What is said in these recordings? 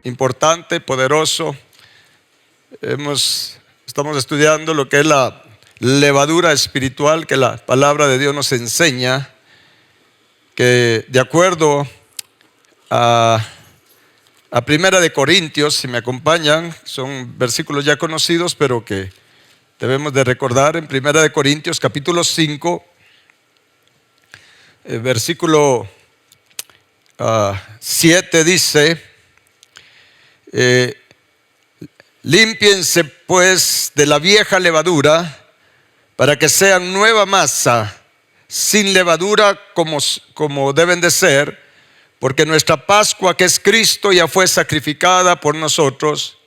importante, poderoso. Estamos estudiando lo que es la levadura espiritual que la palabra de Dios nos enseña, que de acuerdo a Primera de Corintios, si me acompañan, son versículos ya conocidos, pero que debemos de recordar. En Primera de Corintios, capítulo 5, versículo 7 dice: límpiense pues de la vieja levadura, para que sean nueva masa, sin levadura como deben de ser, porque nuestra Pascua, que es Cristo, ya fue sacrificada por nosotros.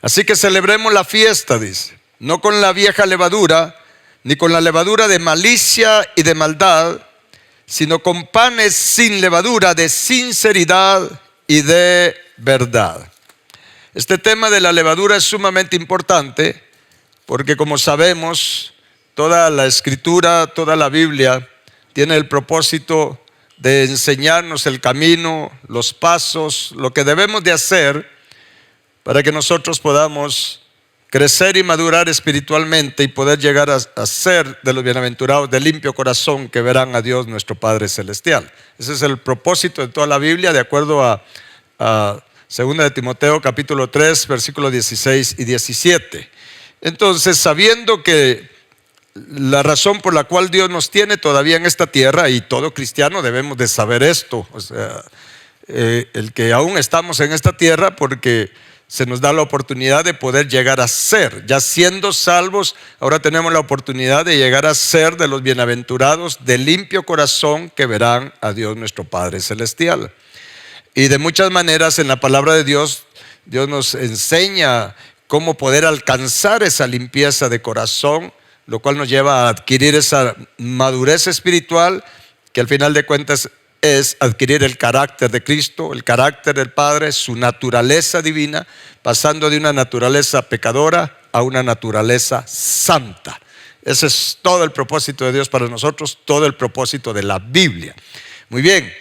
Así que celebremos la fiesta, dice, no con la vieja levadura, ni con la levadura de malicia y de maldad, sino con panes sin levadura, de sinceridad y de verdad. Este tema de la levadura es sumamente importante, porque como sabemos, toda la Escritura, toda la Biblia tiene el propósito de enseñarnos el camino, los pasos, lo que debemos de hacer para que nosotros podamos crecer y madurar espiritualmente y poder llegar a ser de los bienaventurados de limpio corazón, que verán a Dios nuestro Padre Celestial. Ese es el propósito de toda la Biblia, de acuerdo a 2 de Timoteo capítulo 3, versículos 16 y 17. Entonces, sabiendo que la razón por la cual Dios nos tiene todavía en esta tierra, y todo cristiano debemos de saber esto, o sea, el que aún estamos en esta tierra, porque se nos da la oportunidad de poder llegar a ser, ya siendo salvos, ahora tenemos la oportunidad de llegar a ser de los bienaventurados de limpio corazón, que verán a Dios nuestro Padre Celestial. Y de muchas maneras en la palabra de Dios, Dios nos enseña cómo poder alcanzar esa limpieza de corazón, lo cual nos lleva a adquirir esa madurez espiritual, que al final de cuentas es adquirir el carácter de Cristo, el carácter del Padre, su naturaleza divina, pasando de una naturaleza pecadora a una naturaleza santa. Ese es todo el propósito de Dios para nosotros, todo el propósito de la Biblia. Muy bien,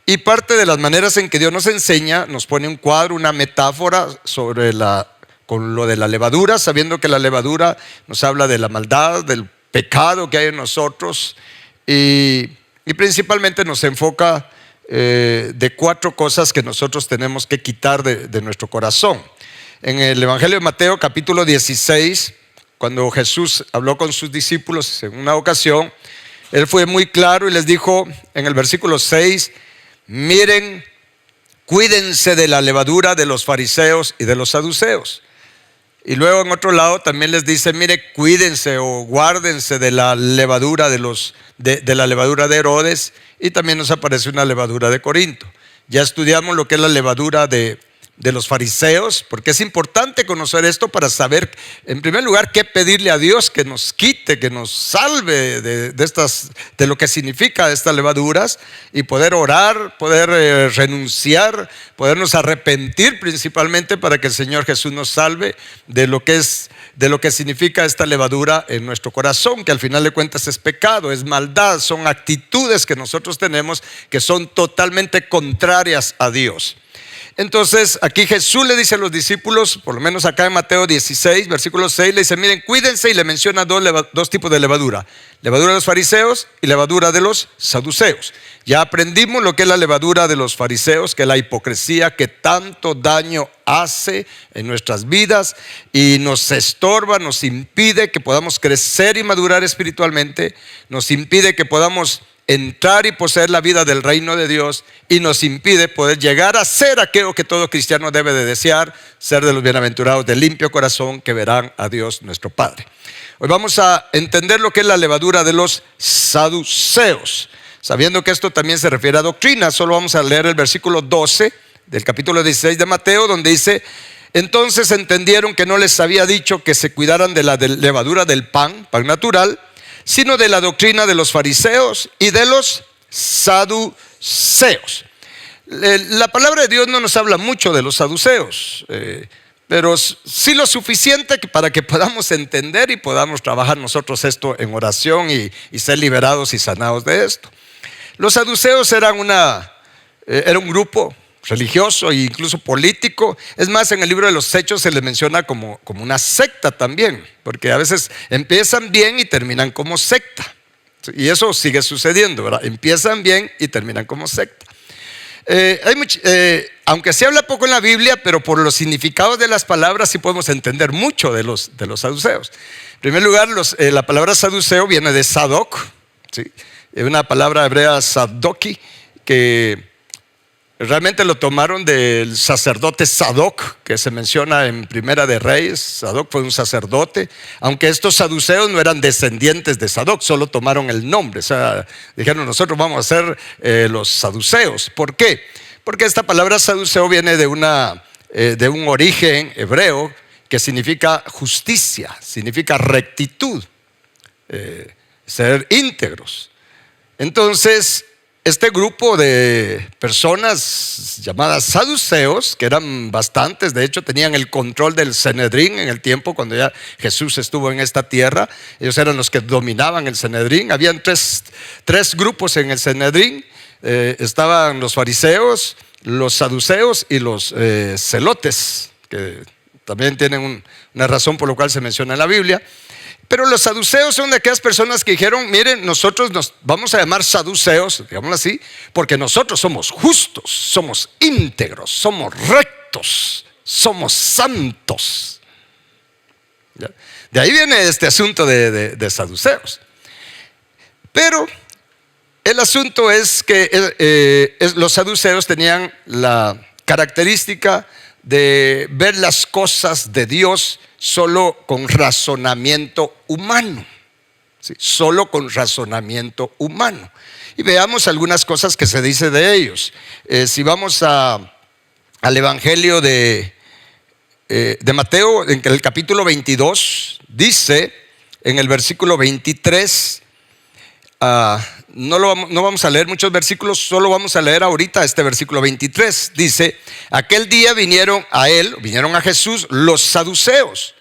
y parte de las maneras en que Dios nos enseña, nos pone un cuadro, una metáfora sobre con lo de la levadura, sabiendo que la levadura nos habla de la maldad, del pecado que hay en nosotros, y principalmente nos enfoca de 4 cosas que nosotros tenemos que quitar de nuestro corazón. En el Evangelio de Mateo capítulo 16, cuando Jesús habló con sus discípulos en una ocasión, Él fue muy claro y les dijo en el versículo 6, miren, cuídense de la levadura de los fariseos y de los saduceos. Y luego en otro lado también les dice, mire, cuídense o guárdense de la levadura de la levadura de Herodes, y también nos aparece una levadura de Corinto. Ya estudiamos lo que es la levadura de los fariseos, porque es importante conocer esto para saber, en primer lugar, qué pedirle a Dios que nos quite, que nos salve de lo que significa estas levaduras, y poder orar, poder renunciar, podernos arrepentir principalmente, para que el Señor Jesús nos salve de lo que significa esta levadura en nuestro corazón, que al final de cuentas es pecado, es maldad, son actitudes que nosotros tenemos que son totalmente contrarias a Dios. Entonces aquí Jesús le dice a los discípulos, por lo menos acá en Mateo 16, versículo 6, le dice, miren, cuídense, y le menciona dos tipos de levadura: levadura de los fariseos y levadura de los saduceos. Ya aprendimos lo que es la levadura de los fariseos, que es la hipocresía que tanto daño hace en nuestras vidas y nos estorba, nos impide que podamos crecer y madurar espiritualmente, nos impide que podamos entrar y poseer la vida del reino de Dios, y nos impide poder llegar a ser aquello que todo cristiano debe de desear, ser de los bienaventurados de limpio corazón, que verán a Dios nuestro Padre. Hoy vamos a entender lo que es la levadura de los saduceos, sabiendo que esto también se refiere a doctrina. Solo vamos a leer el versículo 12 del capítulo 16 de Mateo, donde dice: entonces entendieron que no les había dicho que se cuidaran de la levadura del pan natural, sino de la doctrina de los fariseos y de los saduceos. La palabra de Dios no nos habla mucho de los saduceos, pero sí lo suficiente para que podamos entender y podamos trabajar nosotros esto en oración y ser liberados y sanados de esto. Los saduceos eran un grupo religioso e incluso político. Es más, en el libro de los Hechos se les menciona como una secta también, porque a veces empiezan bien y terminan como secta. Y eso sigue sucediendo, ¿verdad? Empiezan bien y terminan como secta. Aunque se habla poco en la Biblia, pero por los significados de las palabras sí podemos entender mucho de los saduceos. En primer lugar, la palabra saduceo viene de Sadoc, ¿sí? Es una palabra hebrea sadoki, que realmente lo tomaron del sacerdote Sadoc, que se menciona en Primera de Reyes. Sadoc fue un sacerdote, aunque estos saduceos no eran descendientes de Sadoc, solo tomaron el nombre. O sea, dijeron, nosotros vamos a ser los saduceos. ¿Por qué? Porque esta palabra saduceo viene de un origen hebreo que significa justicia, significa rectitud, ser íntegros. Entonces, este grupo de personas llamadas saduceos, que eran bastantes, de hecho tenían el control del Sanedrín en el tiempo cuando ya Jesús estuvo en esta tierra. Ellos eran los que dominaban el Sanedrín. Habían tres grupos en el Sanedrín. Estaban los fariseos, los saduceos y los celotes, que también tienen una razón por la cual se menciona en la Biblia. Pero los saduceos son de aquellas personas que dijeron, miren, nosotros nos vamos a llamar saduceos, digámoslo así, porque nosotros somos justos, somos íntegros, somos rectos, somos santos. ¿Ya? De ahí viene este asunto de saduceos. Pero el asunto es que los saduceos tenían la característica de ver las cosas de Dios solo con razonamiento humano, ¿sí? Solo con razonamiento humano. Y veamos algunas cosas que se dice de ellos. Si vamos al Evangelio de Mateo, en el capítulo 22, dice en el versículo 23, no vamos a leer muchos versículos, solo vamos a leer ahorita este versículo 23. Dice, aquel día vinieron a Jesús los saduceos,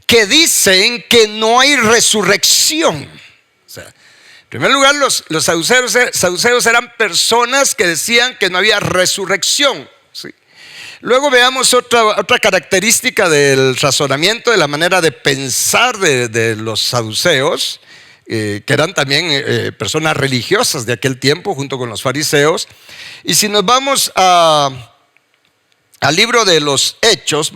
que dicen que no hay resurrección. O sea, en primer lugar, los saduceos eran personas que decían que no había resurrección, ¿sí? Luego veamos otra característica del razonamiento, de la manera de pensar de los saduceos, que eran también personas religiosas de aquel tiempo junto con los fariseos. Y si nos vamos al libro de los Hechos,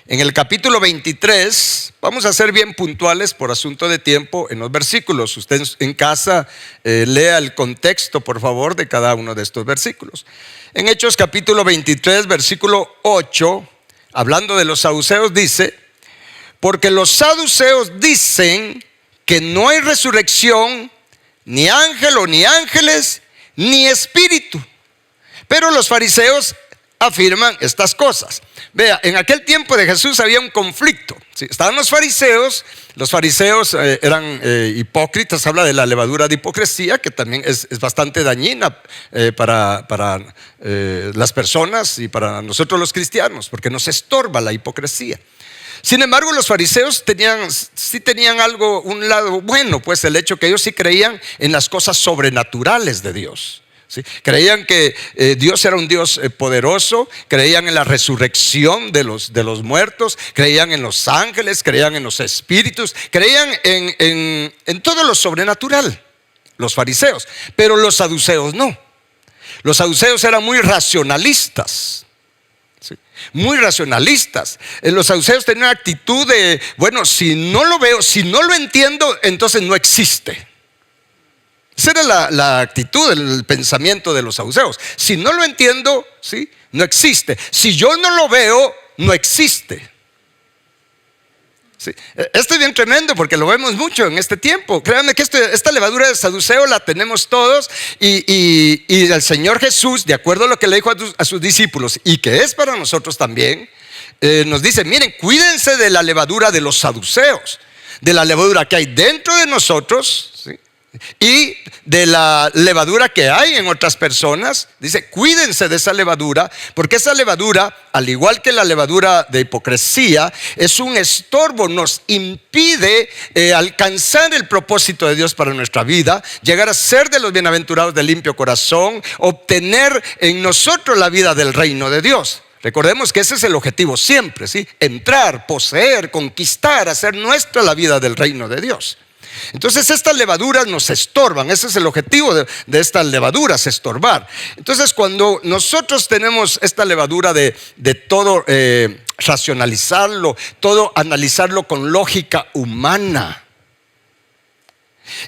en el capítulo 23, vamos a ser bien puntuales por asunto de tiempo en los versículos. Usted en casa lea el contexto, por favor, de cada uno de estos versículos. En Hechos capítulo 23, versículo 8, hablando de los saduceos, dice, porque los saduceos dicen que no hay resurrección, ni ángel o ni ángeles, ni espíritu. Pero los fariseos afirman estas cosas. Vea, en aquel tiempo de Jesús había un conflicto, ¿sí? Estaban los fariseos eran hipócritas. Habla de la levadura de hipocresía, que también es bastante dañina para las personas y para nosotros los cristianos, porque nos estorba la hipocresía. Sin embargo, los fariseos sí tenían un lado bueno, pues el hecho que ellos sí creían en las cosas sobrenaturales de Dios, ¿sí? Creían que Dios era un Dios poderoso, creían en la resurrección de los muertos, creían en los ángeles, creían en los espíritus, creían en todo lo sobrenatural, los fariseos. Pero los saduceos no. Los saduceos eran muy racionalistas. Muy racionalistas. Los saduceos tenían una actitud de, bueno, si no lo veo, si no lo entiendo, entonces no existe. Esa era la actitud, el pensamiento de los saduceos. Si no lo entiendo, ¿sí?, no existe. Si yo no lo veo, no existe. Sí. Esto es bien tremendo porque lo vemos mucho en este tiempo. Créanme que esta levadura de saduceo la tenemos todos, y el Señor Jesús, de acuerdo a lo que le dijo a sus discípulos, y que es para nosotros también, nos dice, miren, cuídense de la levadura de los saduceos, de la levadura que hay dentro de nosotros, ¿sí?, Y de la levadura que hay en otras personas. Dice, cuídense de esa levadura, porque esa levadura, al igual que la levadura de hipocresía, es un estorbo, nos impide alcanzar el propósito de Dios para nuestra vida, llegar a ser de los bienaventurados de limpio corazón, obtener en nosotros la vida del reino de Dios. Recordemos que ese es el objetivo siempre, ¿sí? Entrar, poseer, conquistar, hacer nuestra la vida del reino de Dios. Entonces estas levaduras nos estorban. Ese es el objetivo de estas levaduras, estorbar. Entonces cuando nosotros tenemos esta levadura de todo racionalizarlo, todo analizarlo con lógica humana.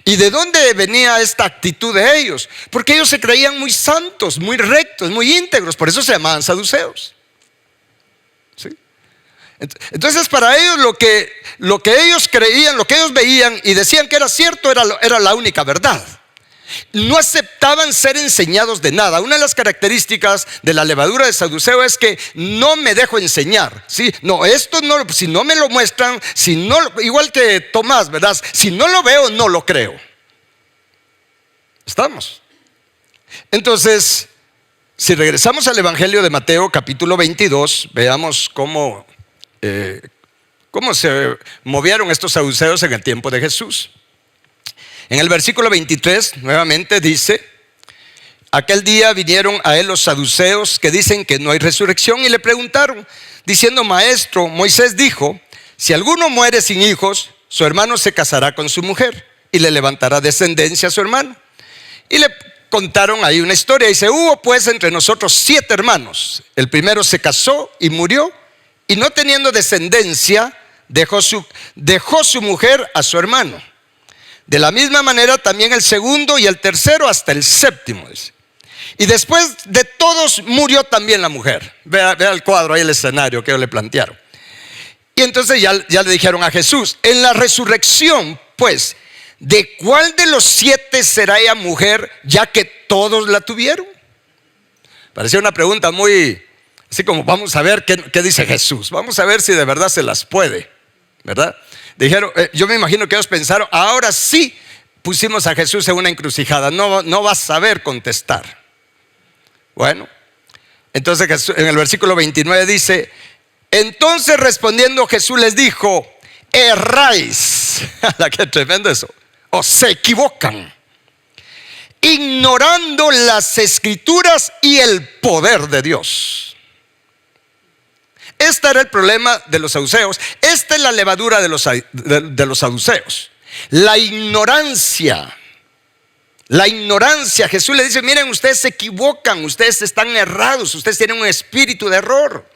¿Y de dónde venía esta actitud de ellos? Porque ellos se creían muy santos, muy rectos, muy íntegros. Por eso se llamaban saduceos. ¿Sí? Entonces para ellos lo que ellos creían, lo que ellos veían y decían que era cierto era la única verdad. No aceptaban ser enseñados de nada. Una de las características de la levadura de saduceo es que no me dejo enseñar, ¿sí? No, esto no, si no me lo muestran, igual que Tomás, ¿verdad? Si no lo veo, no lo creo. ¿Estamos? Entonces, si regresamos al Evangelio de Mateo capítulo 22, veamos cómo se movieron estos saduceos en el tiempo de Jesús. En el versículo 23 nuevamente dice: aquel día vinieron a él los saduceos que dicen que no hay resurrección y le preguntaron diciendo: maestro, Moisés dijo, si alguno muere sin hijos, su hermano se casará con su mujer y le levantará descendencia a su hermano. Y le contaron ahí una historia. Dice: hubo pues entre nosotros 7 hermanos. El primero se casó y murió, y no teniendo descendencia dejó su mujer a su hermano. De la misma manera también el segundo y el tercero hasta el séptimo, dice. Y después de todos murió también la mujer. Vea el cuadro, ahí el escenario que le plantearon. Y entonces ya le dijeron a Jesús: en la resurrección, pues, ¿de cuál de los 7 será ella mujer, ya que todos la tuvieron? Parecía una pregunta muy, así como vamos a ver qué dice Jesús. Vamos a ver si de verdad se las puede, ¿verdad? Dijeron, yo me imagino que ellos pensaron: ahora sí pusimos a Jesús en una encrucijada, no va a saber contestar. Bueno, entonces Jesús, en el versículo 29 dice: entonces respondiendo Jesús les dijo: erráis. Qué tremendo eso. O se equivocan, ignorando las escrituras y el poder de Dios. Este era el problema de los saduceos. Esta es la levadura de los saduceos. La ignorancia. La ignorancia. Jesús le dice: miren, ustedes se equivocan, ustedes están errados, ustedes tienen un espíritu de error.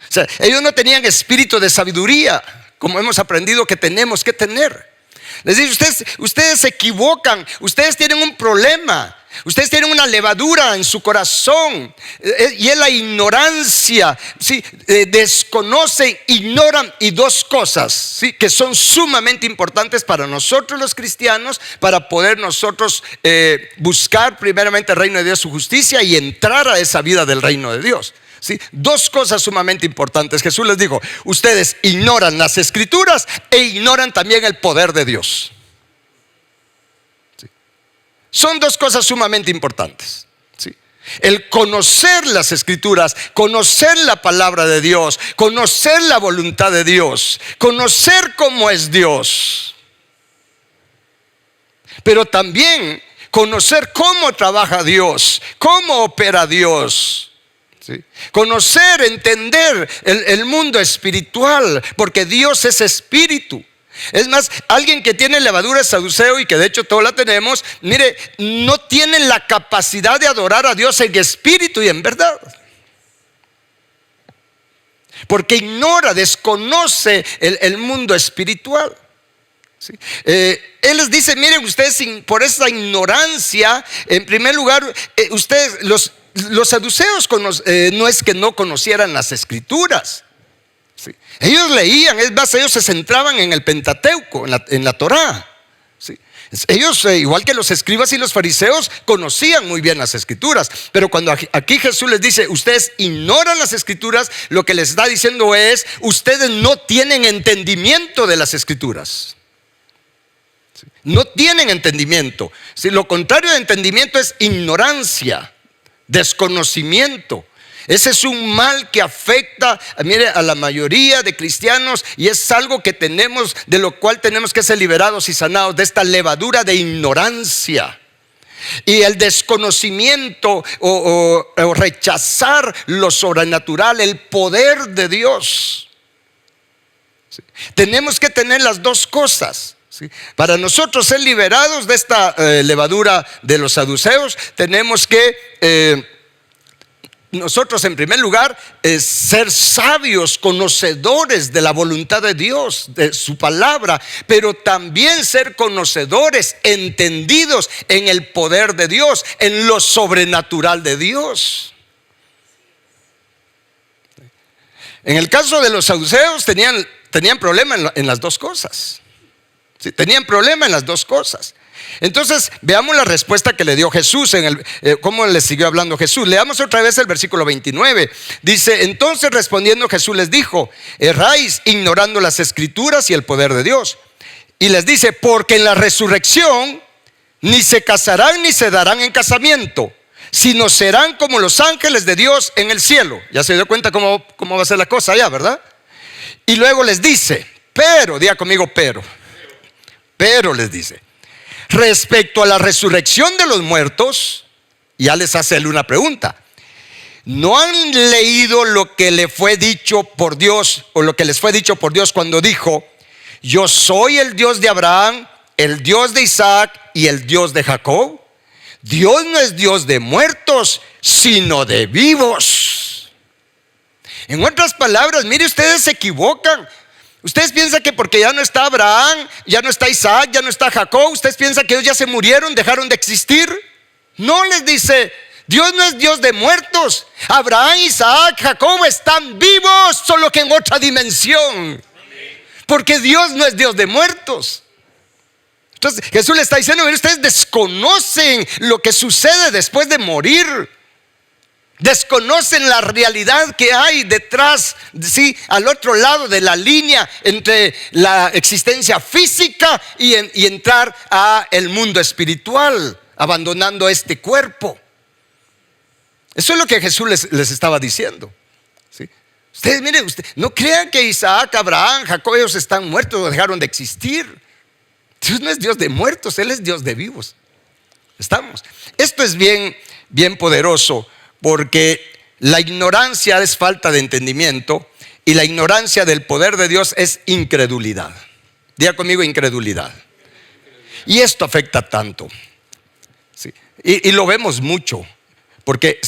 O sea, ellos no tenían espíritu de sabiduría, como hemos aprendido que tenemos que tener. Les dice: ustedes se equivocan, ustedes tienen un problema. Ustedes tienen una levadura en su corazón, y es la ignorancia, ¿sí? Desconocen, ignoran, y 2 cosas, ¿sí?, que son sumamente importantes para nosotros los cristianos, para poder nosotros buscar primeramente el reino de Dios, su justicia, y entrar a esa vida del reino de Dios. ¿Sí? 2 cosas sumamente importantes. Jesús les dijo: ustedes ignoran las escrituras e ignoran también el poder de Dios. ¿Sí? Son 2 cosas sumamente importantes. ¿Sí? El conocer las escrituras, conocer la palabra de Dios, conocer la voluntad de Dios, conocer cómo es Dios, pero también conocer cómo trabaja Dios, cómo opera Dios. ¿Sí? Conocer, entender el mundo espiritual, porque Dios es espíritu. Es más, alguien que tiene levadura saduceo, y que de hecho todos la tenemos, mire, no tiene la capacidad de adorar a Dios en espíritu y en verdad, porque ignora, desconoce el mundo espiritual. ¿Sí? Él les dice: miren, ustedes por esa ignorancia, en primer lugar, ustedes los saduceos no es que no conocieran las escrituras. ¿Sí? Ellos leían, es más, ellos se centraban en el Pentateuco, en la Torá. ¿Sí? Ellos, igual que los escribas y los fariseos, conocían muy bien las escrituras. Pero cuando aquí Jesús les dice: ustedes ignoran las escrituras, lo que les está diciendo es: ustedes no tienen entendimiento de las escrituras. No tienen entendimiento. Si lo contrario de entendimiento es ignorancia, desconocimiento. Ese es un mal que afecta, mire, a la mayoría de cristianos, y es algo que tenemos, de lo cual tenemos que ser liberados y sanados, de esta levadura de ignorancia. Y el desconocimiento o rechazar lo sobrenatural, el poder de Dios. ¿Sí? Tenemos que tener las dos cosas. ¿Sí? Para nosotros ser liberados de esta levadura de los saduceos, tenemos que nosotros en primer lugar ser sabios, conocedores de la voluntad de Dios, de su palabra, pero también ser conocedores, entendidos en el poder de Dios, en lo sobrenatural de Dios. En el caso de los saduceos tenían problema en las dos cosas. ¿Sí? Tenían problema en las dos cosas. Entonces veamos la respuesta que le dio Jesús, cómo le siguió hablando Jesús. Leamos otra vez el versículo 29. Dice: entonces respondiendo Jesús les dijo: erráis ignorando las escrituras y el poder de Dios. Y les dice: porque en la resurrección ni se casarán ni se darán en casamiento, sino serán como los ángeles de Dios en el cielo. Ya se dio cuenta cómo va a ser la cosa allá, ¿verdad? Y luego les dice: pero, diga conmigo, pero les dice: respecto a la resurrección de los muertos, ya les hace él una pregunta. ¿No han leído lo que le fue dicho por Dios, o lo que les fue dicho por Dios cuando dijo: yo soy el Dios de Abraham, el Dios de Isaac y el Dios de Jacob? Dios no es Dios de muertos, sino de vivos. En otras palabras, mire, ustedes se equivocan. Ustedes piensan que porque ya no está Abraham, ya no está Isaac, ya no está Jacob, ustedes piensan que ellos ya se murieron, dejaron de existir. No, les dice: Dios no es Dios de muertos. Abraham, Isaac, Jacob están vivos, solo que en otra dimensión. Porque Dios no es Dios de muertos. Entonces Jesús le está diciendo: ustedes desconocen lo que sucede después de morir. Desconocen la realidad que hay detrás, sí, al otro lado de la línea entre la existencia física y entrar a el mundo espiritual, abandonando este cuerpo. Eso es lo que Jesús les estaba diciendo, ¿sí? Ustedes miren, no crean que Isaac, Abraham, Jacob, ellos están muertos o dejaron de existir. Dios no es Dios de muertos, Él es Dios de vivos. ¿Estamos? Esto es bien poderoso. Porque la ignorancia es falta de entendimiento, y la ignorancia del poder de Dios es incredulidad. Diga conmigo: incredulidad. Y esto afecta tanto, ¿sí? Y lo vemos mucho, porque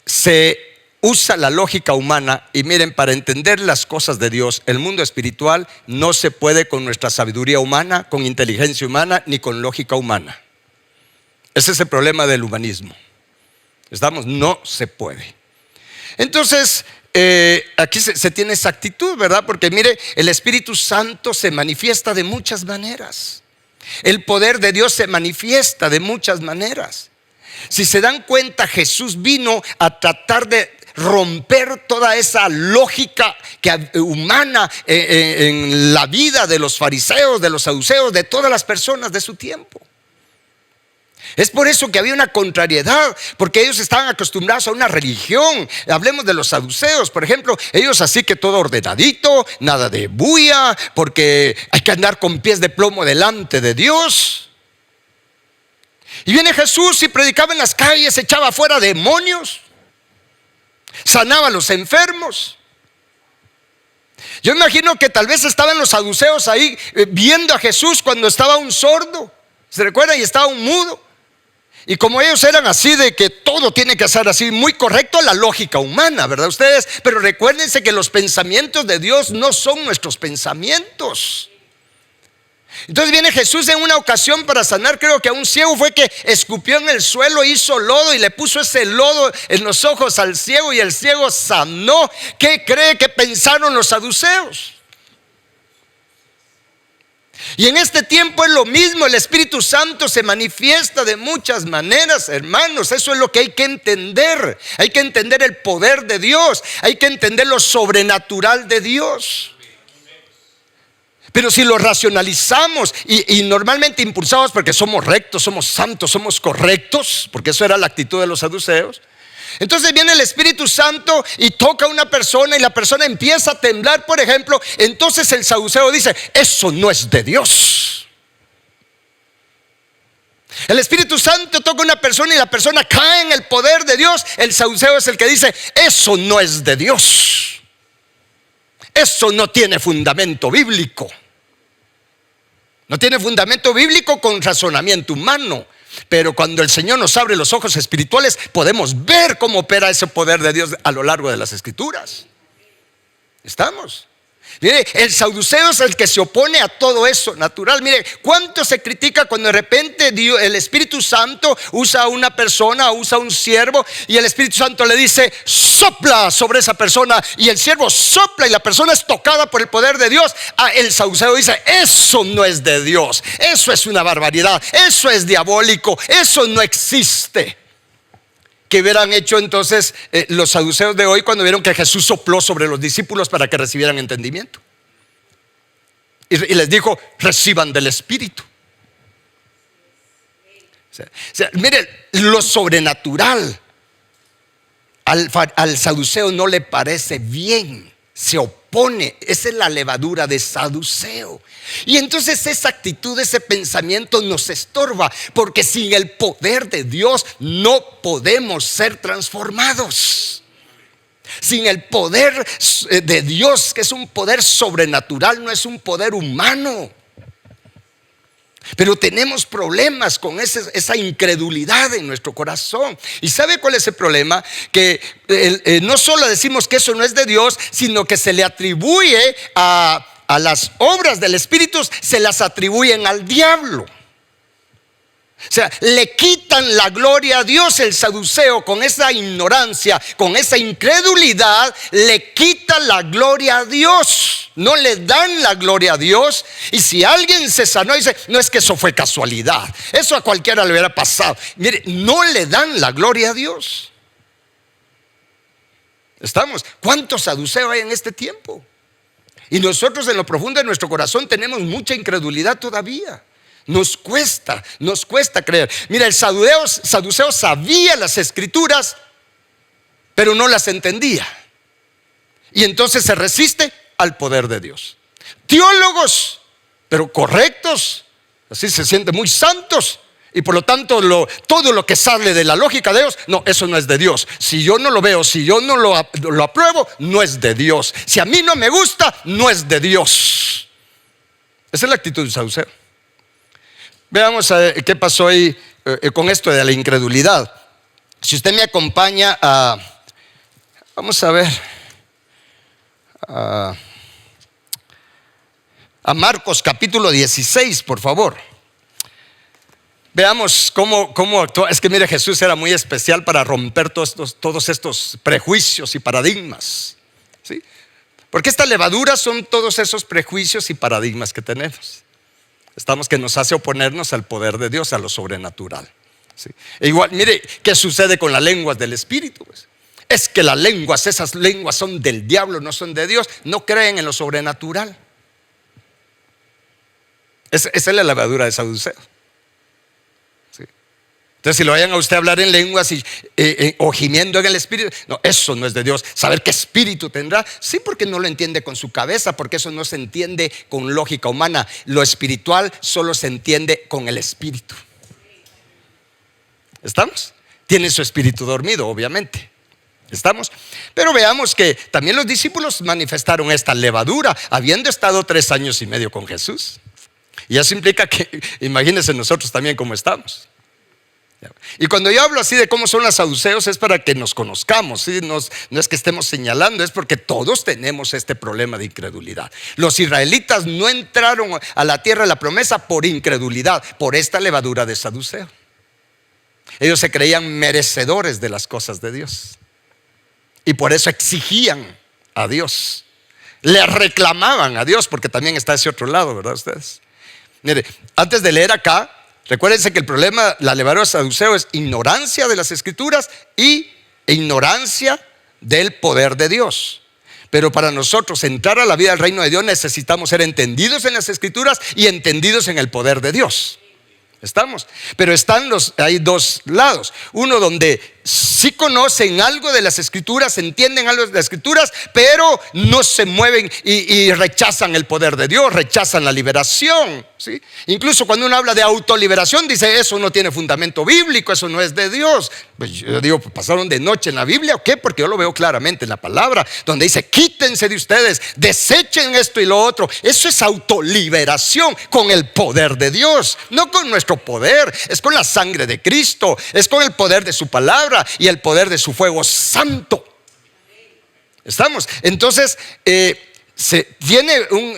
se usa la lógica humana. Y miren, para entender las cosas de Dios, el mundo espiritual, no se puede con nuestra sabiduría humana, con inteligencia humana, ni con lógica humana. Ese es el problema del humanismo. No se puede. Entonces aquí se tiene esa actitud, ¿verdad? Porque mire, el Espíritu Santo se manifiesta de muchas maneras. El poder de Dios se manifiesta de muchas maneras. Si se dan cuenta, Jesús vino a tratar de romper toda esa lógica humana en la vida de los fariseos, de los saduceos, de todas las personas de su tiempo. Es por eso que había una contrariedad, porque ellos estaban acostumbrados a una religión. Hablemos de los saduceos, por ejemplo. Ellos así que todo ordenadito, nada de bulla, porque hay que andar con pies de plomo delante de Dios. Y viene Jesús y predicaba en las calles, echaba fuera demonios, sanaba a los enfermos. Yo imagino que tal vez estaban los saduceos ahí viendo a Jesús cuando estaba un sordo, ¿se recuerda? Y estaba un mudo. Y como ellos eran así de que todo tiene que ser así, muy correcto a la lógica humana, ¿verdad ustedes? Pero recuérdense que los pensamientos de Dios no son nuestros pensamientos. Entonces viene Jesús en una ocasión para sanar, creo que a un ciego, fue que escupió en el suelo, hizo lodo y le puso ese lodo en los ojos al ciego, y el ciego sanó. ¿Qué cree que pensaron los saduceos? Y en este tiempo es lo mismo. El Espíritu Santo se manifiesta de muchas maneras, hermanos. Eso es lo que hay que entender. Hay que entender el poder de Dios. Hay que entender lo sobrenatural de Dios. Pero si lo racionalizamos y normalmente impulsados porque somos rectos, somos santos, somos correctos, porque eso era la actitud de los saduceos, entonces viene el Espíritu Santo y toca a una persona y la persona empieza a temblar, por ejemplo. Entonces el saduceo dice: eso no es de Dios. El Espíritu Santo toca a una persona y la persona cae en el poder de Dios. El saduceo es el que dice: eso no es de Dios. Eso no tiene fundamento bíblico. No tiene fundamento bíblico con razonamiento humano. Pero cuando el Señor nos abre los ojos espirituales, podemos ver cómo opera ese poder de Dios a lo largo de las Escrituras. ¿Estamos? Mire, el saduceo es el que se opone a todo eso natural. Mire, cuánto se critica cuando de repente el Espíritu Santo usa a una persona, usa a un siervo, y el Espíritu Santo le dice: sopla sobre esa persona, y el siervo sopla y la persona es tocada por el poder de Dios. El saduceo dice: eso no es de Dios, eso es una barbaridad, eso es diabólico, eso no existe. ¿Qué hubieran hecho entonces los saduceos de hoy cuando vieron que Jesús sopló sobre los discípulos para que recibieran entendimiento? Y les dijo: reciban del Espíritu. O sea, mire, lo sobrenatural al saduceo no le parece bien, se opone. Esa es la levadura de saduceo. Y entonces esa actitud, ese pensamiento nos estorba, porque sin el poder de Dios no podemos ser transformados. Sin el poder de Dios, que es un poder sobrenatural, no es un poder humano. Pero tenemos problemas con esa incredulidad en nuestro corazón. ¿Y sabe cuál es el problema? Que no solo decimos que eso no es de Dios, sino que se le atribuye a las obras del Espíritu, se las atribuyen al diablo. O sea, le quitan la gloria a Dios. El saduceo, con esa ignorancia, con esa incredulidad, le quita la gloria a Dios. No le dan la gloria a Dios. Y si alguien se sanó, dice: no, es que eso fue casualidad, eso a cualquiera le hubiera pasado. Mire, no le dan la gloria a Dios. ¿Estamos? ¿Cuántos saduceos hay en este tiempo? Y nosotros en lo profundo de nuestro corazón tenemos mucha incredulidad todavía. Nos cuesta creer. Mira, el saduceo sabía las Escrituras, pero no las entendía. Y entonces se resiste al poder de Dios. Teólogos, pero correctos, así se sienten muy santos. Y por lo tanto todo lo que sale de la lógica de Dios, no, eso no es de Dios. Si yo no lo veo, si yo no lo apruebo, no es de Dios. Si a mí no me gusta, no es de Dios. Esa es la actitud del saduceo. Veamos qué pasó ahí con esto de la incredulidad. Si usted me acompaña vamos a ver a Marcos capítulo 16, por favor. Veamos cómo actúa. Es que mire, Jesús era muy especial para romper todos estos prejuicios y paradigmas, ¿sí? Porque esta levadura son todos esos prejuicios y paradigmas que tenemos. Estamos, que nos hace oponernos al poder de Dios, a lo sobrenatural, ¿sí? E igual, mire, ¿qué sucede con las lenguas del Espíritu? Pues es que esas lenguas son del diablo, no son de Dios. No creen en lo sobrenatural. Esa es la levadura de saduceo, ¿sí? Entonces, si lo vayan a usted a hablar en lenguas o gimiendo en el Espíritu, no, eso no es de Dios. ¿Saber qué espíritu tendrá? Sí, porque no lo entiende con su cabeza, porque eso no se entiende con lógica humana. Lo espiritual solo se entiende con el Espíritu. ¿Estamos? Tiene su espíritu dormido, obviamente. ¿Estamos? Pero veamos que también los discípulos manifestaron esta levadura, habiendo estado 3 años y medio con Jesús. Y eso implica que, imagínense nosotros también cómo estamos. Y cuando yo hablo así de cómo son los saduceos, es para que nos conozcamos, ¿sí? No es que estemos señalando, es porque todos tenemos este problema de incredulidad. Los israelitas no entraron a la tierra de la promesa por incredulidad, por esta levadura de saduceo. Ellos se creían merecedores de las cosas de Dios y por eso exigían a Dios, le reclamaban a Dios, porque también está ese otro lado, ¿verdad ustedes? Mire, antes de leer acá, recuérdense que el problema, la levadura saduceo, es ignorancia de las Escrituras e ignorancia del poder de Dios. Pero para nosotros entrar a la vida del reino de Dios necesitamos ser entendidos en las Escrituras y entendidos en el poder de Dios. ¿Estamos? Pero hay dos lados. Uno donde sí conocen algo de las Escrituras, entienden algo de las Escrituras, pero no se mueven y rechazan el poder de Dios, rechazan la liberación, ¿sí? Incluso cuando uno habla de autoliberación, dice eso no tiene fundamento bíblico, eso no es de Dios. Pues yo digo, ¿pasaron de noche en la Biblia o qué? Porque yo lo veo claramente en la palabra, donde dice, quítense de ustedes, desechen esto y lo otro. Eso es autoliberación con el poder de Dios, no con nuestro poder, es con la sangre de Cristo, es con el poder de su palabra y el poder de su fuego santo. ¿Estamos? Entonces se tiene un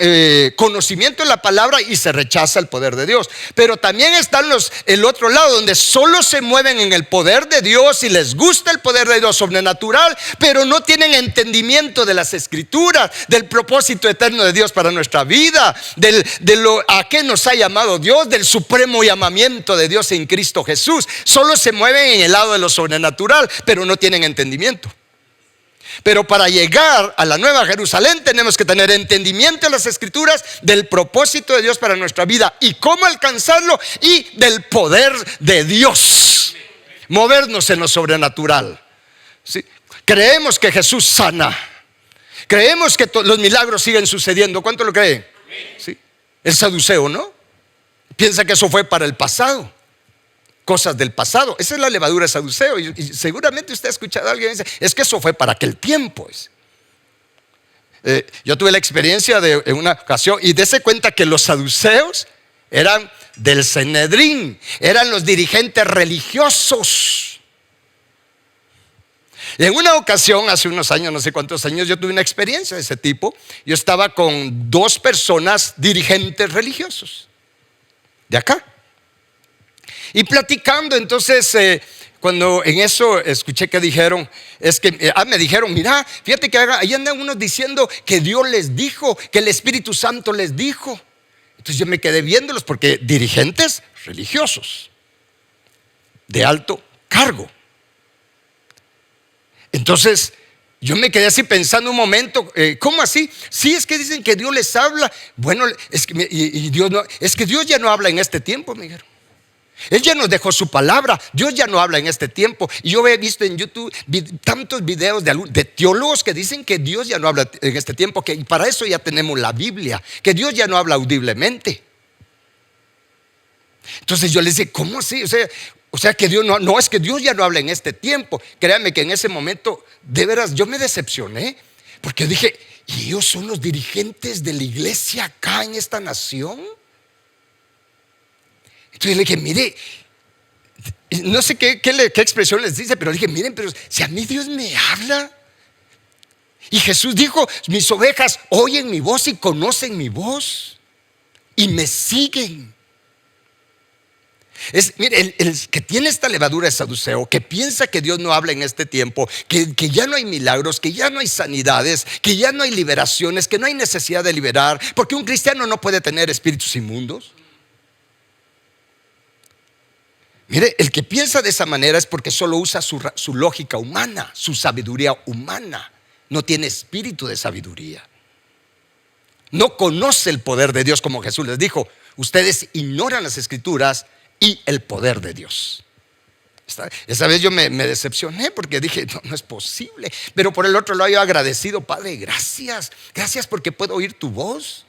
conocimiento de la palabra y se rechaza el poder de Dios. Pero también están el otro lado, donde solo se mueven en el poder de Dios y les gusta el poder de Dios sobrenatural, pero no tienen entendimiento de las Escrituras, del propósito eterno de Dios para nuestra vida, a qué nos ha llamado Dios, del supremo llamamiento de Dios en Cristo Jesús. Solo se mueven en el lado de lo sobrenatural, pero no tienen entendimiento. Pero para llegar a la Nueva Jerusalén tenemos que tener entendimiento de las Escrituras, del propósito de Dios para nuestra vida y cómo alcanzarlo, y del poder de Dios, movernos en lo sobrenatural, ¿sí? Creemos que Jesús sana, creemos que los milagros siguen sucediendo. ¿Cuánto lo creen? ¿Sí? El saduceo, ¿no? Piensa que eso fue para el pasado, cosas del pasado. Esa es la levadura saduceo. Y seguramente usted ha escuchado a alguien que dice, es que eso fue para aquel tiempo. Yo tuve la experiencia en una ocasión y dése cuenta que los saduceos eran del Sanedrín, eran los dirigentes religiosos. Y en una ocasión, hace unos años, no sé cuántos años, yo tuve una experiencia de ese tipo. Yo estaba con dos personas dirigentes religiosos de acá. Y platicando, entonces, cuando en eso escuché que dijeron, me dijeron, mira, fíjate que ahí andan unos diciendo que Dios les dijo, que el Espíritu Santo les dijo. Entonces yo me quedé viéndolos, porque dirigentes religiosos de alto cargo. Entonces yo me quedé así pensando un momento, ¿cómo así? Sí, es que dicen que Dios les habla. Bueno, es que, Dios no, es que Dios ya no habla en este tiempo, me dijeron. Él ya nos dejó su palabra. Dios ya no habla en este tiempo. Y yo he visto en YouTube tantos videos de teólogos que dicen que Dios ya no habla en este tiempo, que para eso ya tenemos la Biblia, que Dios ya no habla audiblemente. Entonces yo les dije, ¿cómo así? O sea que Dios no es que Dios ya no habla en este tiempo. Créanme que en ese momento, de veras, yo me decepcioné, porque dije, ¿y ellos son los dirigentes de la iglesia acá en esta nación? Entonces le dije, mire, no sé qué expresión les dice, pero le dije, miren, pero si a mí Dios me habla. Y Jesús dijo, mis ovejas oyen mi voz y conocen mi voz y me siguen. Mire, el que tiene esta levadura de saduceo, que piensa que Dios no habla en este tiempo, que ya no hay milagros, que ya no hay sanidades, que ya no hay liberaciones, que no hay necesidad de liberar, porque un cristiano no puede tener espíritus inmundos. Mire, el que piensa de esa manera es porque solo usa su lógica humana, su sabiduría humana. No tiene espíritu de sabiduría. No conoce el poder de Dios, como Jesús les dijo. Ustedes ignoran las Escrituras y el poder de Dios. Esa vez yo me decepcioné, porque dije, no es posible. Pero por el otro lado yo agradecido, Padre, gracias. Gracias porque puedo oír tu voz.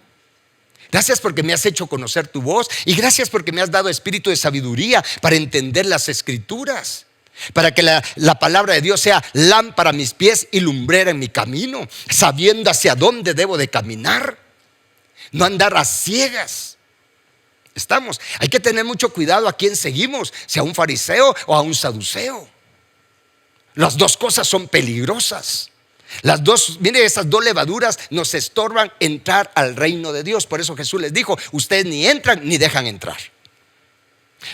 Gracias porque me has hecho conocer tu voz. Y gracias porque me has dado espíritu de sabiduría para entender las Escrituras, para que la palabra de Dios sea lámpara a mis pies y lumbrera en mi camino, sabiendo hacia dónde debo de caminar, no andar a ciegas. Hay que tener mucho cuidado a quién seguimos, si a un fariseo o a un saduceo. Las dos cosas son peligrosas. Mire, esas dos levaduras nos estorban entrar al reino de Dios. Por eso Jesús les dijo, ustedes ni entran ni dejan entrar.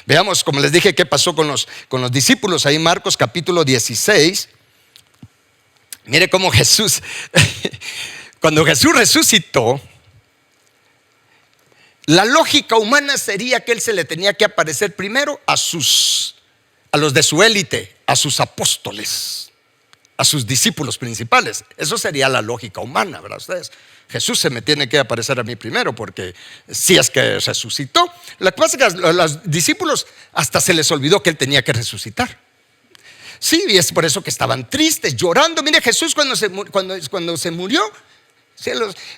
Veamos, como les dije, qué pasó con los discípulos ahí en Marcos capítulo 16. Mire cómo Jesús, cuando Jesús resucitó, la lógica humana sería que Él se le tenía que aparecer primero a los de su élite, a sus apóstoles, a sus discípulos principales. Eso sería la lógica humana, ¿verdad ustedes? Jesús se me tiene que aparecer a mí primero, porque si es que resucitó. Lo que pasa es que a los discípulos hasta se les olvidó que Él tenía que resucitar. Sí, y es por eso que estaban tristes, llorando. Mire, Jesús cuando se murió,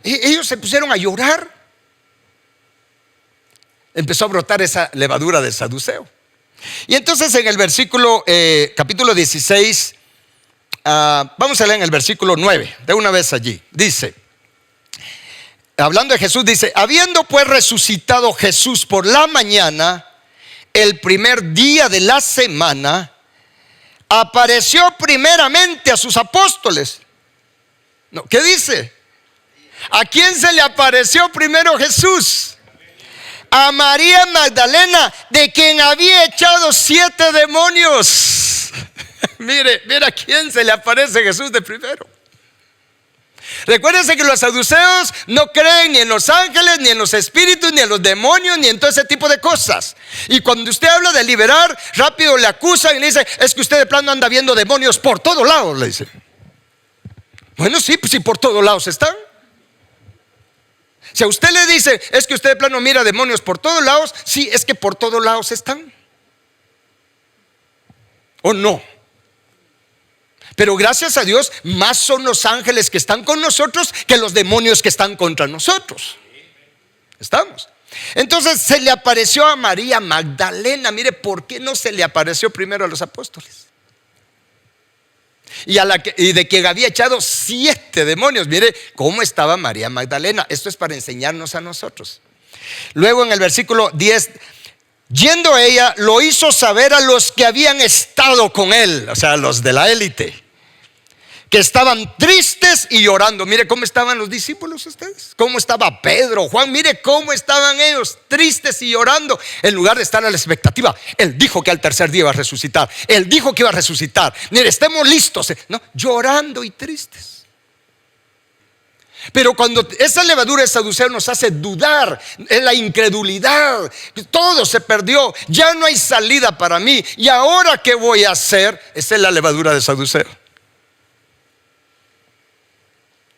ellos se pusieron a llorar. Empezó a brotar esa levadura del saduceo. Y entonces en el versículo, capítulo 16, vamos a leer en el versículo 9, de una vez allí. Dice, hablando de Jesús, dice: habiendo pues resucitado Jesús por la mañana, el primer día de la semana, apareció primeramente a sus apóstoles. No, ¿qué dice? ¿A quién se le apareció primero Jesús? A María Magdalena, de quien había echado 7 demonios. Mire a quién se le aparece Jesús de primero. Recuérdense que los saduceos no creen ni en los ángeles, ni en los espíritus, ni en los demonios, ni en todo ese tipo de cosas. Y cuando usted habla de liberar, rápido le acusan y le dice: es que usted de plano anda viendo demonios por todos lados, le dice. Bueno, sí, pues si por todos lados están. Si a usted le dice: es que usted de plano mira demonios por todos lados, sí, es que por todos lados están. ¿O no? Pero gracias a Dios, más son los ángeles que están con nosotros que los demonios que están contra nosotros. ¿Estamos? Entonces se le apareció a María Magdalena. Mire, ¿por qué no se le apareció primero a los apóstoles? Y de quien había echado 7 demonios. Mire cómo estaba María Magdalena. Esto es para enseñarnos a nosotros. Luego en el versículo 10, yendo ella, lo hizo saber a los que habían estado con él, o sea, los de la élite, que estaban tristes y llorando. Mire cómo estaban los discípulos ustedes. Cómo estaba Pedro, Juan. Mire cómo estaban ellos, tristes y llorando, en lugar de estar a la expectativa. Él dijo que al tercer día iba a resucitar. Él dijo que iba a resucitar. Mire, estemos listos. No, llorando y tristes. Pero cuando esa levadura de saduceo nos hace dudar, es la incredulidad. Todo se perdió, ya no hay salida para mí. ¿Y ahora qué voy a hacer? Esa es la levadura de saduceo.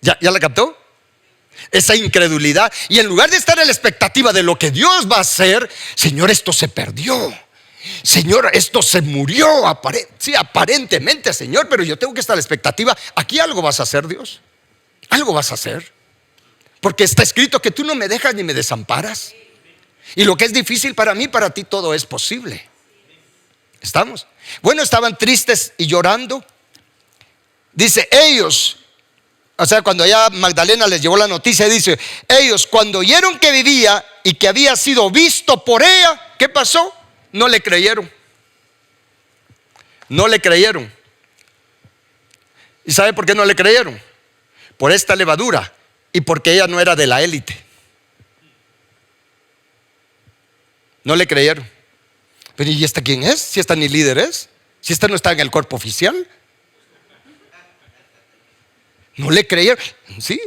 ¿Ya la captó? Esa incredulidad. Y en lugar de estar en la expectativa de lo que Dios va a hacer, Señor, esto se perdió. Señor, esto se murió. Sí, aparentemente, Señor, pero yo tengo que estar en la expectativa. Aquí algo vas a hacer, Dios. Algo vas a hacer. Porque está escrito que tú no me dejas ni me desamparas. Y lo que es difícil para mí, para ti todo es posible. ¿Estamos? Bueno, estaban tristes y llorando. Dice, ellos, o sea, cuando ya Magdalena les llevó la noticia, dice: ellos, cuando oyeron que vivía y que había sido visto por ella, ¿qué pasó? No le creyeron. No le creyeron. ¿Y sabe por qué no le creyeron? Por esta levadura y porque ella no era de la élite. No le creyeron. Pero ¿y esta quién es? Si esta ni líder es, si esta no está en el cuerpo oficial. No le creyeron. Sí.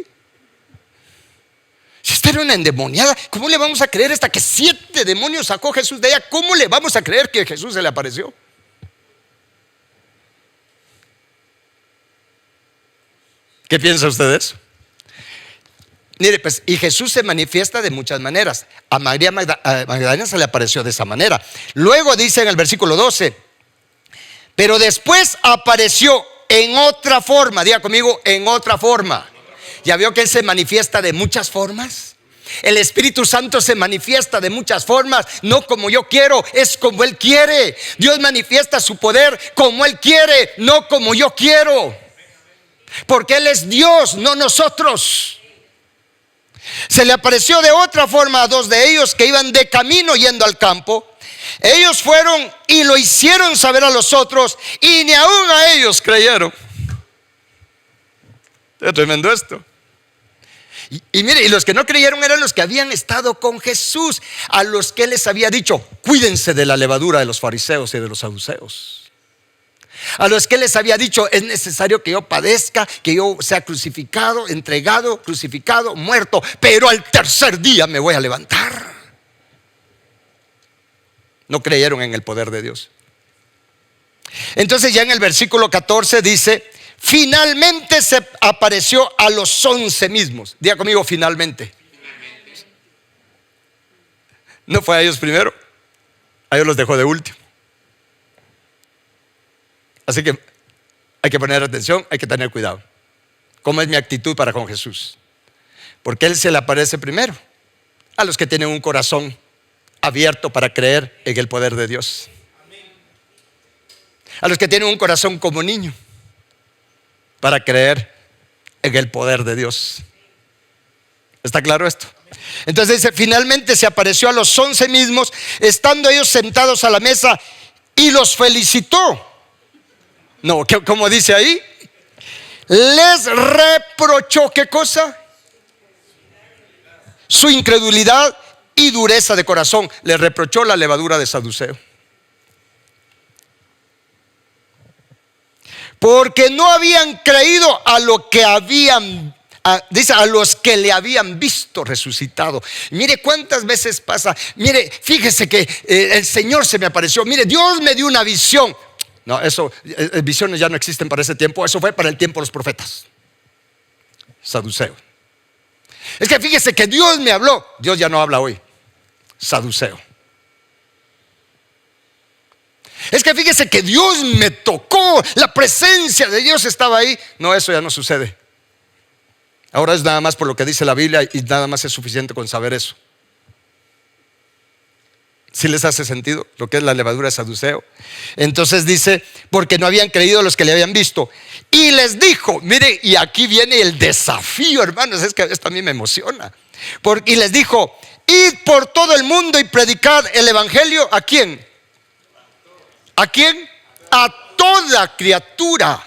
Si esta era una endemoniada, ¿cómo le vamos a creer esta que 7 demonios sacó Jesús de ella? ¿Cómo le vamos a creer que Jesús se le apareció? ¿Qué piensa usted de eso? Mire, pues, y Jesús se manifiesta de muchas maneras. A María Magdalena se le apareció de esa manera. Luego dice en el versículo 12: pero después apareció en otra forma. Diga conmigo, en otra forma. ¿Ya vio que Él se manifiesta de muchas formas? El Espíritu Santo se manifiesta de muchas formas. No como yo quiero, es como Él quiere. Dios manifiesta su poder como Él quiere, no como yo quiero. Porque Él es Dios, no nosotros. Se le apareció de otra forma a 2 de ellos que iban de camino yendo al campo. Ellos fueron y lo hicieron saber a los otros, y ni aún a ellos creyeron. Es tremendo esto. Y mire, y los que no creyeron eran los que habían estado con Jesús, a los que Él les había dicho: cuídense de la levadura de los fariseos y de los saduceos. A los que Él les había dicho: es necesario que yo padezca, que yo sea crucificado, entregado, crucificado, muerto, pero al tercer día me voy a levantar. No creyeron en el poder de Dios. Entonces ya en el versículo 14 dice: finalmente se apareció a los 11 mismos. Diga conmigo, finalmente. No fue a ellos primero, a ellos los dejó de último. Así que hay que poner atención, hay que tener cuidado. ¿Cómo es mi actitud para con Jesús? Porque Él se le aparece primero a los que tienen un corazón abierto para creer en el poder de Dios. A los que tienen un corazón como niño para creer en el poder de Dios. ¿Está claro esto? Entonces dice, finalmente se apareció a los 11 mismos, estando ellos sentados a la mesa, y los felicitó. No, como dice ahí, les reprochó, ¿qué cosa? Su incredulidad y dureza de corazón. Les reprochó la levadura de saduceo. Porque no habían creído a lo que habían, dice, a los que le habían visto resucitado. Mire cuántas veces pasa. Mire, fíjese que el Señor se me apareció. Mire, Dios me dio una visión. No, eso, visiones ya no existen para ese tiempo. Eso fue para el tiempo de los profetas. Saduceo. Es que fíjese que Dios me habló. Dios ya no habla hoy. Saduceo. Es que fíjese que Dios me tocó, la presencia de Dios estaba ahí. No, eso ya no sucede. Ahora es nada más por lo que dice la Biblia y nada más es suficiente con saber eso. ¿Sí les hace sentido lo que es la levadura de saduceo? Entonces dice, porque no habían creído los que le habían visto. Y les dijo, mire, y aquí viene el desafío, hermanos, es que esto a mí me emociona. Y les dijo, id por todo el mundo y predicad el evangelio. ¿A quién? ¿A quién? A toda criatura.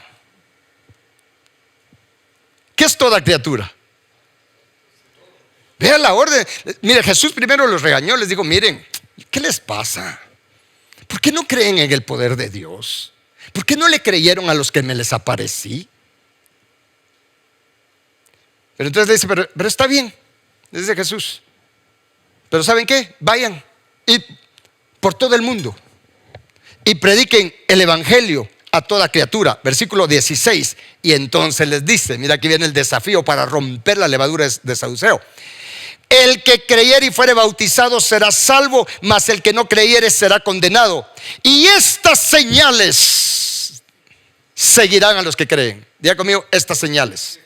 ¿Qué es toda criatura? Vean la orden. Mire, Jesús primero los regañó, les dijo, miren, ¿qué les pasa? ¿Por qué no creen en el poder de Dios? ¿Por qué no le creyeron a los que me les aparecí? Pero entonces le dice, pero está bien, dice Jesús. Pero ¿saben qué? Vayan y por todo el mundo y prediquen el evangelio a toda criatura. Versículo 16. Y entonces les dice, mira, aquí viene el desafío para romper la levadura de saduceo. El que creyere y fuere bautizado será salvo, mas el que no creyere será condenado. Y estas señales seguirán a los que creen. Diga conmigo, estas señales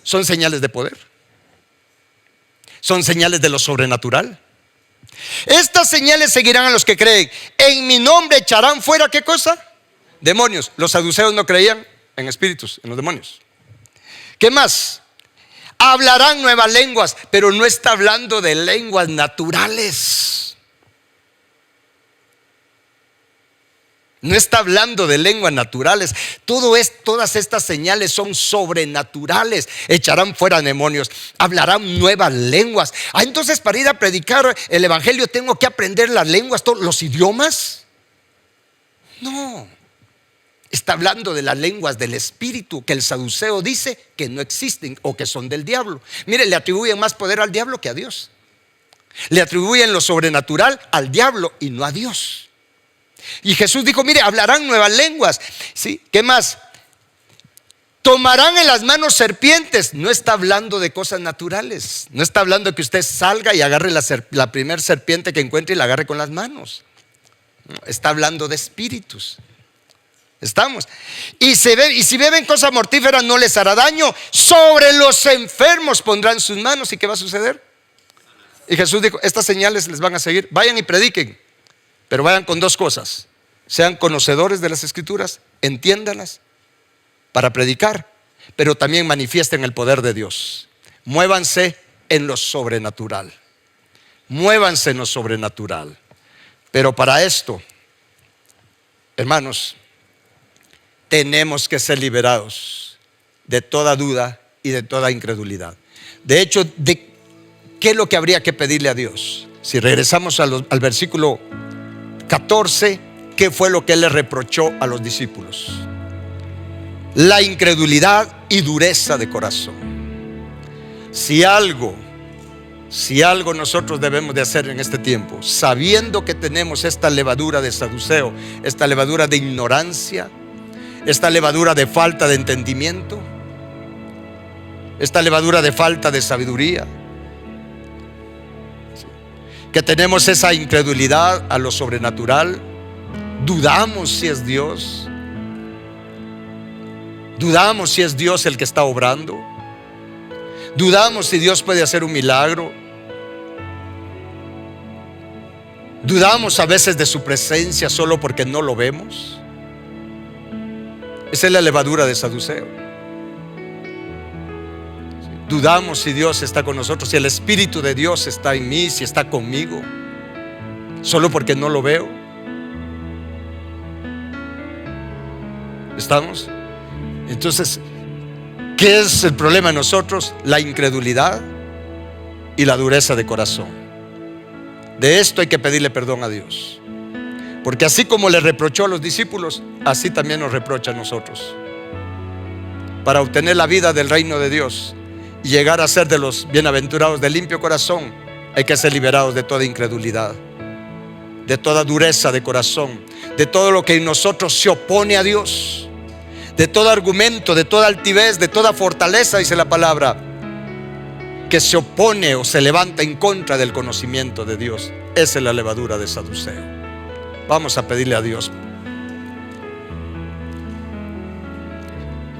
son señales de poder. Son señales de lo sobrenatural. Estas señales seguirán a los que creen. En mi nombre echarán fuera, ¿qué cosa? Demonios. Los saduceos no creían en espíritus, en los demonios. ¿Qué más? Hablarán nuevas lenguas, pero no está hablando de lenguas naturales. No está hablando de lenguas naturales. Todas estas señales son sobrenaturales. Echarán fuera demonios, hablarán nuevas lenguas. Entonces para ir a predicar el evangelio tengo que aprender las lenguas, todos los idiomas. No. Está hablando de las lenguas del espíritu que el saduceo dice que no existen o que son del diablo. Mire, le atribuyen más poder al diablo que a Dios. Le atribuyen lo sobrenatural al diablo y no a Dios. Y Jesús dijo, mire, hablarán nuevas lenguas. ¿Sí? ¿Qué más? Tomarán en las manos serpientes. No está hablando de cosas naturales. No está hablando de que usted salga y agarre la primer serpiente que encuentre y la agarre con las manos. No, está hablando de espíritus. Estamos. Y si beben cosas mortíferas no les hará daño. Sobre los enfermos pondrán sus manos. ¿Y qué va a suceder? Y Jesús dijo, estas señales les van a seguir. Vayan y prediquen. Pero vayan con dos cosas. Sean conocedores de las escrituras, entiéndalas para predicar, pero también manifiesten el poder de Dios. Muévanse en lo sobrenatural. Muévanse en lo sobrenatural. Pero para esto, hermanos, tenemos que ser liberados de toda duda y de toda incredulidad. De hecho, ¿qué es lo que habría que pedirle a Dios? Si regresamos al versículo 14, ¿qué fue lo que Él le reprochó a los discípulos? La incredulidad y dureza de corazón. Si algo nosotros debemos de hacer en este tiempo, sabiendo que tenemos esta levadura de saduceo, esta levadura de ignorancia, esta levadura de falta de entendimiento, esta levadura de falta de sabiduría, que tenemos esa incredulidad a lo sobrenatural, dudamos si es Dios, dudamos si es Dios el que está obrando, dudamos si Dios puede hacer un milagro, dudamos a veces de su presencia solo porque no lo vemos. Esa es la levadura de saduceo. Dudamos si Dios está con nosotros, si el Espíritu de Dios está en mí, si está conmigo, solo porque no lo veo. ¿Estamos? Entonces, ¿qué es el problema en nosotros? La incredulidad y la dureza de corazón. De esto hay que pedirle perdón a Dios, porque así como le reprochó a los discípulos, así también nos reprocha a nosotros. Para obtener la vida del reino de Dios y llegar a ser de los bienaventurados de limpio corazón, hay que ser liberados de toda incredulidad, de toda dureza de corazón, de todo lo que en nosotros se opone a Dios, de todo argumento, de toda altivez, de toda fortaleza, dice la palabra, que se opone o se levanta en contra del conocimiento de Dios. Esa es la levadura de saduceo. Vamos a pedirle a Dios.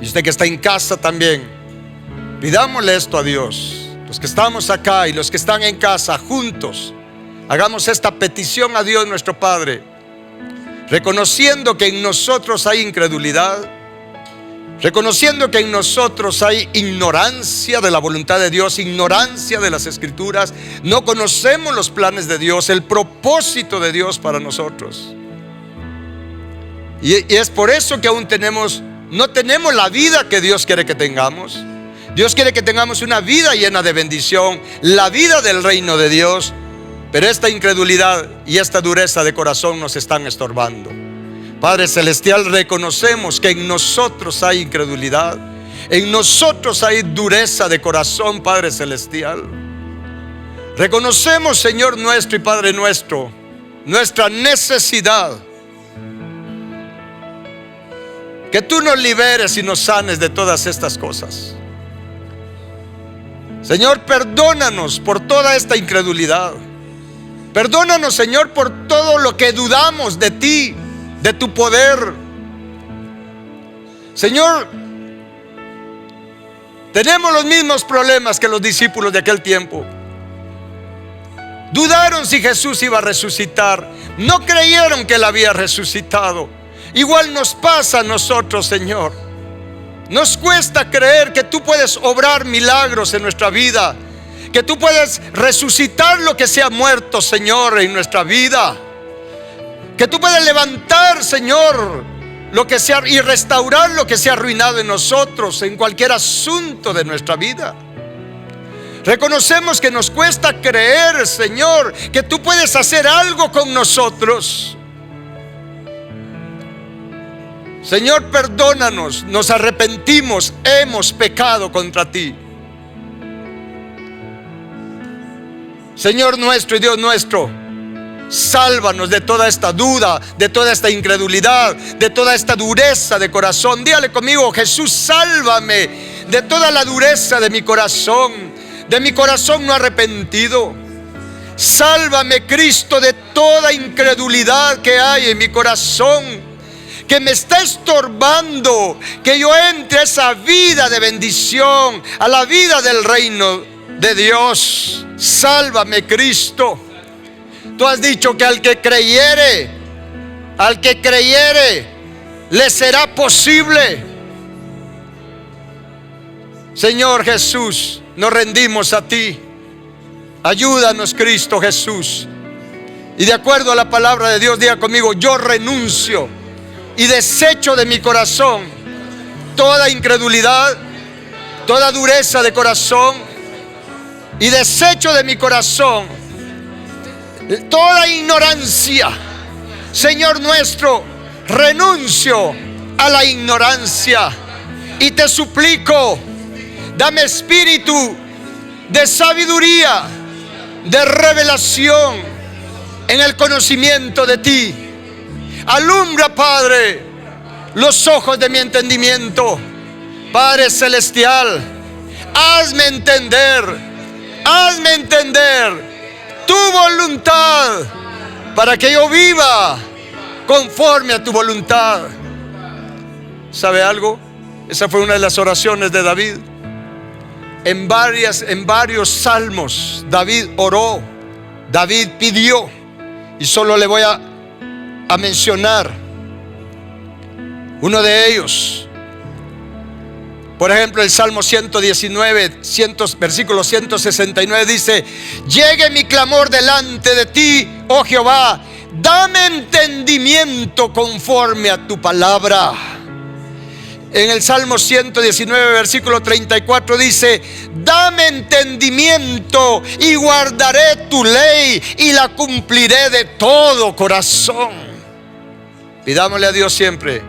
Y usted que está en casa también, pidámosle esto a Dios. Los que estamos acá y los que están en casa, juntos, hagamos esta petición a Dios nuestro Padre, reconociendo que en nosotros hay incredulidad, reconociendo que en nosotros hay ignorancia de la voluntad de Dios, ignorancia de las Escrituras. No conocemos los planes de Dios, el propósito de Dios para nosotros. Y es por eso que aún no tenemos la vida que Dios quiere que tengamos. Dios quiere que tengamos una vida llena de bendición, la vida del reino de Dios. Pero esta incredulidad y esta dureza de corazón nos están estorbando. Padre Celestial, reconocemos que en nosotros hay incredulidad, en nosotros hay dureza de corazón, Padre Celestial. Reconocemos, Señor nuestro y Padre nuestro, nuestra necesidad. Que tú nos liberes y nos sanes de todas estas cosas. Señor, perdónanos por toda esta incredulidad. Perdónanos, Señor, por todo lo que dudamos de ti, de tu poder. Señor, tenemos los mismos problemas que los discípulos de aquel tiempo. Dudaron si Jesús iba a resucitar. No creyeron que Él había resucitado. Igual nos pasa a nosotros, Señor. Nos cuesta creer que tú puedes obrar milagros en nuestra vida, que tú puedes resucitar lo que se ha muerto, Señor, en nuestra vida, que tú puedes levantar, Señor, lo que sea y restaurar lo que se ha arruinado en nosotros, en cualquier asunto de nuestra vida. Reconocemos que nos cuesta creer, Señor, que tú puedes hacer algo con nosotros. Señor, perdónanos, nos arrepentimos, hemos pecado contra ti. Señor nuestro y Dios nuestro, sálvanos de toda esta duda, de toda esta incredulidad, de toda esta dureza de corazón. Dígale conmigo: Jesús, sálvame de toda la dureza de mi corazón no arrepentido. Sálvame, Cristo, de toda incredulidad que hay en mi corazón, que me está estorbando que yo entre a esa vida de bendición, a la vida del reino de Dios. Sálvame, Cristo. Tú has dicho que al que creyere, le será posible. Señor Jesús, nos rendimos a ti. Ayúdanos, Cristo Jesús. Y de acuerdo a la palabra de Dios, diga conmigo: yo renuncio y desecho de mi corazón toda incredulidad, toda dureza de corazón, y desecho de mi corazón toda ignorancia. Señor nuestro, renuncio a la ignorancia y te suplico, dame espíritu de sabiduría, de revelación en el conocimiento de ti. Alumbra, Padre, los ojos de mi entendimiento. Padre celestial, hazme entender tu voluntad, para que yo viva conforme a tu voluntad. ¿Sabe algo? Esa fue una de las oraciones de David. En varios salmos David oró, David pidió, y solo le voy a mencionar uno de ellos. Por ejemplo, el Salmo 119, versículo 169 dice: llegue mi clamor delante de ti, oh Jehová, dame entendimiento conforme a tu palabra. En el Salmo 119, versículo 34 dice: dame entendimiento y guardaré tu ley y la cumpliré de todo corazón. Pidámosle a Dios siempre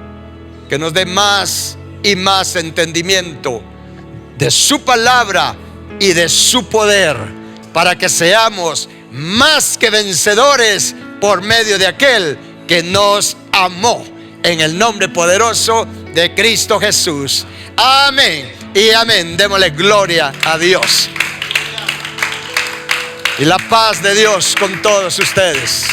que nos dé más y más entendimiento de su palabra y de su poder, para que seamos más que vencedores por medio de aquel que nos amó, en el nombre poderoso de Cristo Jesús. Amén y amén. Démosle gloria a Dios. Y la paz de Dios con todos ustedes.